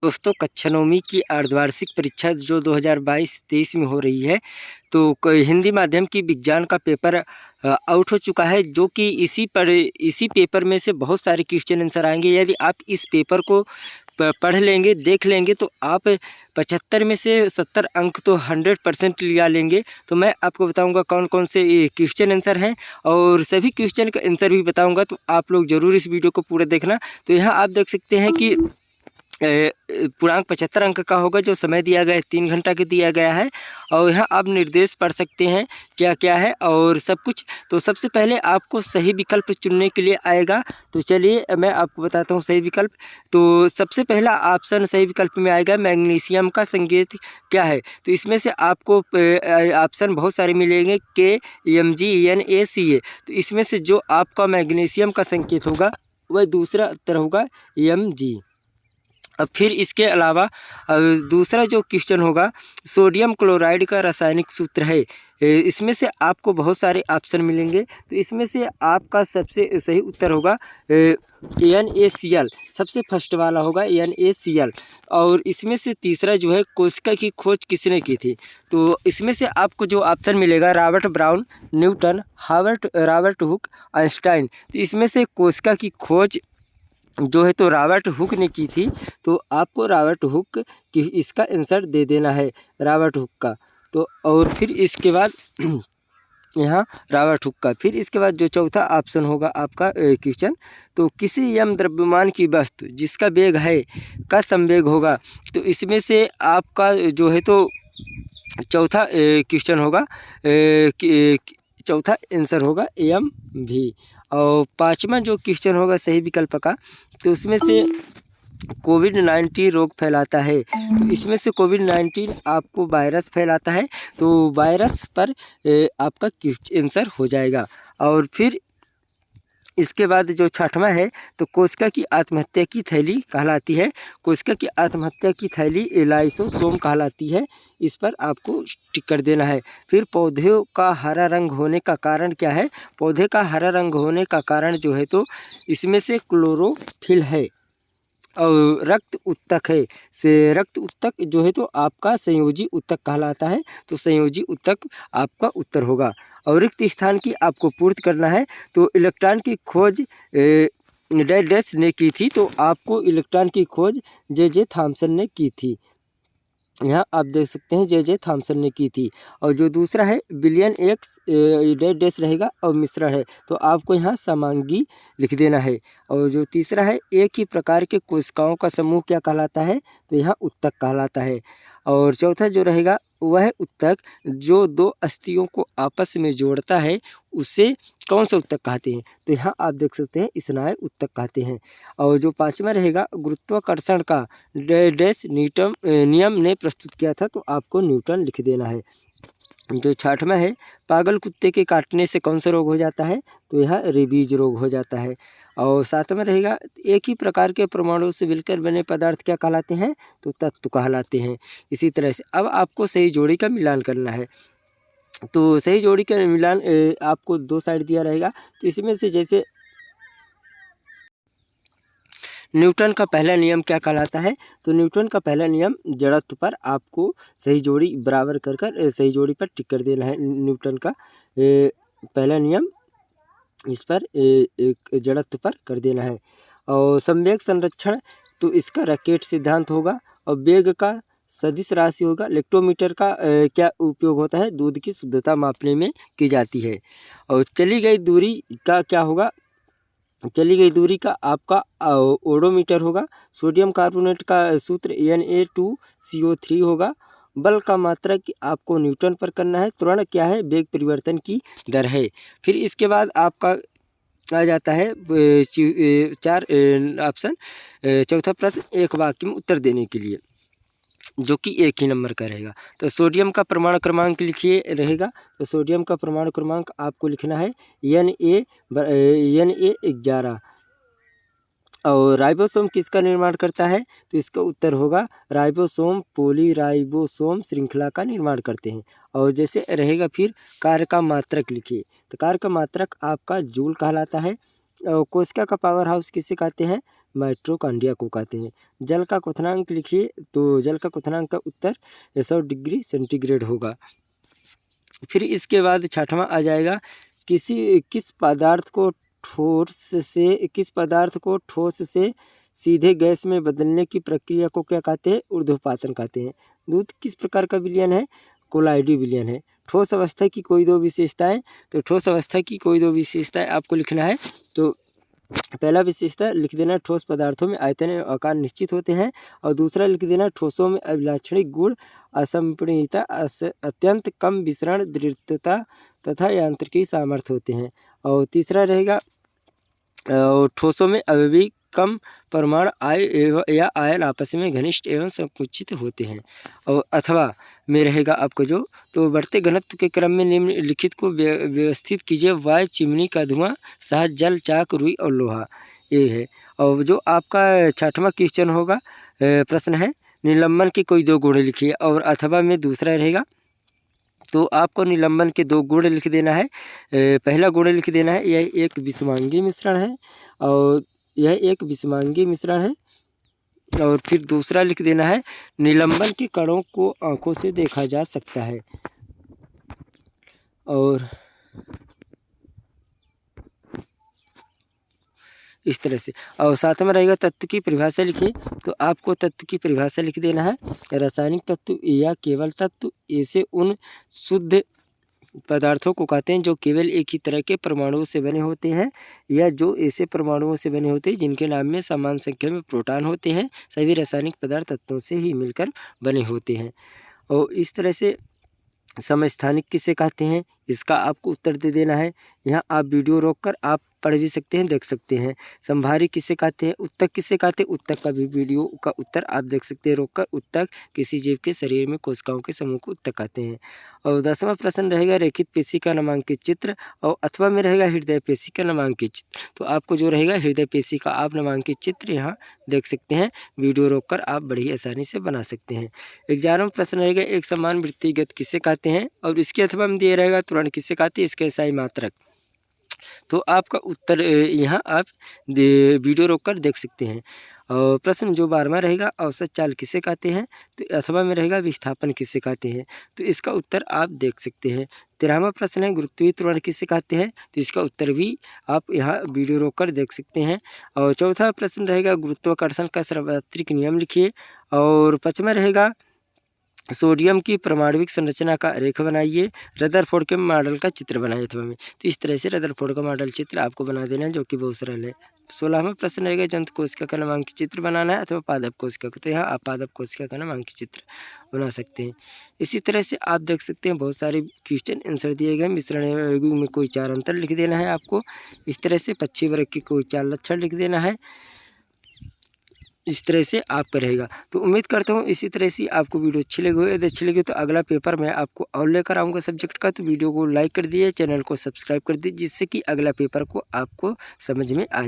दोस्तों, कक्षा 9वीं की अर्धवार्षिक परीक्षा जो 2022-23 में हो रही है, तो हिंदी माध्यम की विज्ञान का पेपर आउट हो चुका है, जो कि इसी पेपर में से बहुत सारे क्वेश्चन आंसर आएंगे। यदि आप इस पेपर को पढ़ लेंगे, देख लेंगे, तो आप 75 में से 70 अंक तो 100% लिया लेंगे। तो मैं आपको बताऊंगा कौन कौन से क्वेश्चन आंसर हैं और सभी क्वेश्चन का आंसर भी बताऊंगा, तो आप लोग ज़रूर इस वीडियो को पूरा देखना। तो यहाँ आप देख सकते हैं कि पूर्णांक 75 अंक का होगा। जो समय दिया गया है 3 घंटा के दिया गया है, और यहाँ आप निर्देश पढ़ सकते हैं क्या क्या है और सब कुछ। तो सबसे पहले आपको सही विकल्प चुनने के लिए आएगा। तो चलिए मैं आपको बताता हूँ सही विकल्प। तो सबसे पहला ऑप्शन सही विकल्प में आएगा मैग्नीशियम का संकेत क्या है। तो इसमें से आपको ऑप्शन बहुत सारे मिलेंगे, KMgNaCa। तो इसमें से जो आपका मैग्नीशियम का संकेत होगा वह दूसरा उत्तर होगा Mg। अब फिर इसके अलावा दूसरा जो क्वेश्चन होगा, सोडियम क्लोराइड का रासायनिक सूत्र है। इसमें से आपको बहुत सारे ऑप्शन मिलेंगे, तो इसमें से आपका सबसे सही उत्तर होगा NaCl। सबसे फर्स्ट वाला होगा NaCl। और इसमें से तीसरा जो है, कोशिका की खोज किसने की थी। तो इसमें से आपको जो ऑप्शन मिलेगा, Robert brown, Newton, Robert Hooke, Einstein. तो इसमें से कोशिका की खोज जो है तो रॉबर्ट हुक ने की थी। तो आपको रॉबर्ट हुक की इसका आंसर दे देना है, रॉबर्ट हुक का। तो और फिर इसके बाद यहाँ रॉबर्ट हुक का। फिर इसके बाद जो चौथा ऑप्शन होगा आपका क्वेश्चन, तो किसी यम द्रव्यमान की वस्तु जिसका वेग है का संवेग होगा। तो इसमें से आपका जो है तो चौथा क्वेश्चन होगा, चौथा आंसर होगा MV। और पाँचवा जो क्वेश्चन होगा सही विकल्प का, तो उसमें से कोविड-19 रोग फैलाता है। तो इसमें से कोविड-19 आपको वायरस फैलाता है, तो वायरस पर आपका आंसर हो जाएगा। और फिर इसके बाद जो छठवां है, तो कोशिका की आत्महत्या की थैली कहलाती है। कोशिका की आत्महत्या की थैली लाइसोसोम कहलाती है। इस पर आपको टिक कर देना है। फिर पौधों का हरा रंग होने का कारण क्या है। पौधे का हरा रंग होने का कारण जो है तो इसमें से क्लोरोफिल है और रक्त उत्तक है। से रक्त उत्तक जो है तो आपका संयोजी उत्तक कहलाता है। तो संयोजी उत्तक आपका उत्तर होगा। और रिक्त स्थान की आपको पूर्ति करना है। तो इलेक्ट्रॉन की खोज डैश ने की थी। तो आपको इलेक्ट्रॉन की खोज J.J. थॉमसन ने की थी। यहाँ आप देख सकते हैं J.J. थॉमसन ने की थी। और जो दूसरा है बिलियन एक्स डैश रहेगा और मिश्रण है, तो आपको यहाँ समांगी लिख देना है। और जो तीसरा है, एक ही प्रकार के कोशिकाओं का समूह क्या कहलाता है। तो यहाँ उत्तक कहलाता है। और चौथा जो रहेगा वह उत्तक जो दो अस्थियों को आपस में जोड़ता है, उसे कौन सा उत्तक कहते हैं। तो यहाँ आप देख सकते हैं स्नायु उत्तक कहते हैं। और जो पाँचवा रहेगा, गुरुत्वाकर्षण का डैश न्यूटन नियम ने प्रस्तुत किया था। तो आपको न्यूटन लिख देना है। जो छठवां है, पागल कुत्ते के काटने से कौन सा रोग हो जाता है। तो यह रेबीज रोग हो जाता है। और सातवां रहेगा, एक ही प्रकार के परमाणु से मिलकर बने पदार्थ क्या कहलाते हैं। तो तत्व कहलाते हैं। इसी तरह से अब आपको सही जोड़ी का मिलान करना है। तो सही जोड़ी का मिलान आपको 2 साइड दिया रहेगा। तो इसमें से जैसे न्यूटन का पहला नियम क्या कहलाता है। तो न्यूटन का पहला नियम जड़त्व पर आपको सही जोड़ी बराबर कर कर सही जोड़ी पर टिक कर देना है। न्यूटन का पहला नियम इस पर एक जड़त्व पर कर देना है। और संवेग संरक्षण, तो इसका रैकेट सिद्धांत होगा। और वेग का सदिश राशि होगा। लेक्टोमीटर का क्या उपयोग होता है। दूध की शुद्धता मापने में की जाती है। और चली गई दूरी का क्या होगा। चली गई दूरी का आपका ओडोमीटर होगा। सोडियम कार्बोनेट का सूत्र Na2CO3 होगा। बल का मात्रक आपको न्यूटन पर करना है। त्वरण क्या है, वेग परिवर्तन की दर है। फिर इसके बाद आपका आ जाता है 4 ऑप्शन। चौथा प्रश्न, एक वाक्य में उत्तर देने के लिए, जो कि एक ही नंबर का रहेगा। तो सोडियम का परमाणु क्रमांक लिखिए रहेगा। तो सोडियम का परमाणु क्रमांक आपको लिखना है Na11। और राइबोसोम किसका निर्माण करता है। तो इसका उत्तर होगा राइबोसोम पॉलीराइबोसोम श्रृंखला का निर्माण करते हैं। और जैसे रहेगा फिर कार्य का मात्रक लिखिए। तो कार्य का मात्रक आपका जूल कहलाता है। कोशिका का पावर हाउस किसे कहते हैं? माइटोकॉन्ड्रिया को कहते हैं। जल का क्वथनांक लिखिए, तो जल का क्वथनांक का उत्तर 100 डिग्री सेंटीग्रेड होगा। फिर इसके बाद छठवां आ जाएगा, किस पदार्थ को ठोस से सीधे गैस में बदलने की प्रक्रिया को क्या कहते हैं? ऊर्ध्वपातन कहते हैं। दूध किस प्रकार का विलयन है? कोलाइडी विलयन है। ठोस अवस्था की कोई दो विशेषताएं, तो ठोस अवस्था की कोई दो विशेषताएं आपको लिखना है। तो पहला विशेषता लिख देना, ठोस पदार्थों में आयतन एवं आकार निश्चित होते हैं। और दूसरा लिख देना, ठोसों में अभिलाक्षणिक गुण असंपीड़ितता, अत्यंत कम विसरण, दृढ़ता तथा यांत्रिकी सामर्थ्य होते हैं। और तीसरा रहेगा, ठोसों में अभी कम परमाणु या आयन आपस में घनिष्ठ एवं संकुचित होते हैं। और अथवा में रहेगा आपको जो, तो बढ़ते घनत्व के क्रम में निम्नलिखित को व्यवस्थित कीजिए। वायु, चिमनी का धुआं, शहद, जल, चाक, रुई और लोहा, ये है। और जो आपका छठवां क्वेश्चन होगा, प्रश्न है, निलंबन के कोई दो गुण लिखिए। और अथवा में दूसरा रहेगा, तो आपको निलंबन के दो गुण लिख देना है। पहला गुण लिख देना है, यह एक विषमांगी मिश्रण है, और यह एक विषमांगी मिश्रण है। और फिर दूसरा लिख देना है, निलंबन के कणों को आंखों से देखा जा सकता है। और इस तरह से। और साथ में रहेगा तत्व की परिभाषा लिखिए, तो आपको तत्व की परिभाषा लिख देना है। रासायनिक तत्व या केवल तत्व, ऐसे उन शुद्ध पदार्थों को कहते हैं जो केवल एक ही तरह के परमाणुओं से बने होते हैं, या जो ऐसे परमाणुओं से बने होते हैं जिनके नाम में समान संख्या में प्रोटॉन होते हैं। सभी रासायनिक पदार्थ तत्वों से ही मिलकर बने होते हैं। और इस तरह से समस्थानिक किसे कहते हैं, इसका आपको उत्तर दे देना है। यहाँ आप वीडियो रोककर आप पढ़ भी सकते हैं, देख सकते हैं। संभारी किसे कहते हैं? उत्तक किसे कहते हैं? उत्तक का भी वीडियो का उत्तर आप देख सकते हैं रोककर। उत्तक किसी जीव के शरीर में कोशिकाओं के समूह को उत्तक कहते हैं। और 10वां प्रश्न रहेगा, रेखित पेशी का नामांकित चित्र। और अथवा में रहेगा हृदय पेशी का नामांकित चित्र। तो आपको जो रहेगा हृदय पेशी का आप नामांकित चित्र यहाँ देख सकते हैं, वीडियो रोककर आप बड़ी आसानी से बना सकते हैं। 11वां प्रश्न रहेगा, एक समान वृत्तिगत किसे कहते हैं? और इसके अथवा में दिया रहेगा, त्वरण किसे कहते हैं? इसके एसआई मात्रक। तो आपका उत्तर यहाँ आप वीडियो रोककर देख सकते हैं। और प्रश्न जो 12वां रहेगा, औसत चाल किसे कहते हैं? तो अथवा में रहेगा विस्थापन किसे कहते हैं? तो इसका उत्तर आप देख सकते हैं। 13वां प्रश्न है, गुरुत्वीय त्वरण किसे कहते हैं? तो इसका उत्तर भी आप यहाँ वीडियो रोककर देख सकते हैं। और चौथा प्रश्न रहेगा, गुरुत्वाकर्षण का सार्वत्रिक नियम लिखिए। और 5वां रहेगा, सोडियम की परमाणविक संरचना का आरेख बनाइए। रदरफोर्ड के मॉडल का चित्र बनाइए अथवा में। तो इस तरह से रदरफोर्ड का मॉडल चित्र आपको बना देना है, जो कि बहुत सरल है। 16वां प्रश्न रहेगा, जंतु कोशिका का नामांकित चित्र बनाना है अथवा पादप कोशिका का। तो यहाँ आप पादप कोशिका का नामांकित चित्र बना सकते हैं। इसी तरह से आप देख सकते हैं बहुत सारे क्वेश्चन आंसर दिए गए। मिश्रण में कोई 4 अंतर लिख देना है आपको। इस तरह से पक्षी वर्ग की कोई 4 लक्षण लिख देना है। इस तरह से आपका रहेगा। तो उम्मीद करता हूँ इसी तरह से आपको वीडियो अच्छी लगी हो। यदि अच्छी लगी तो अगला पेपर मैं आपको और लेकर आऊँगा सब्जेक्ट का। तो वीडियो को लाइक कर दिए, चैनल को सब्सक्राइब कर दीजिए, जिससे कि अगला पेपर को आपको समझ में आ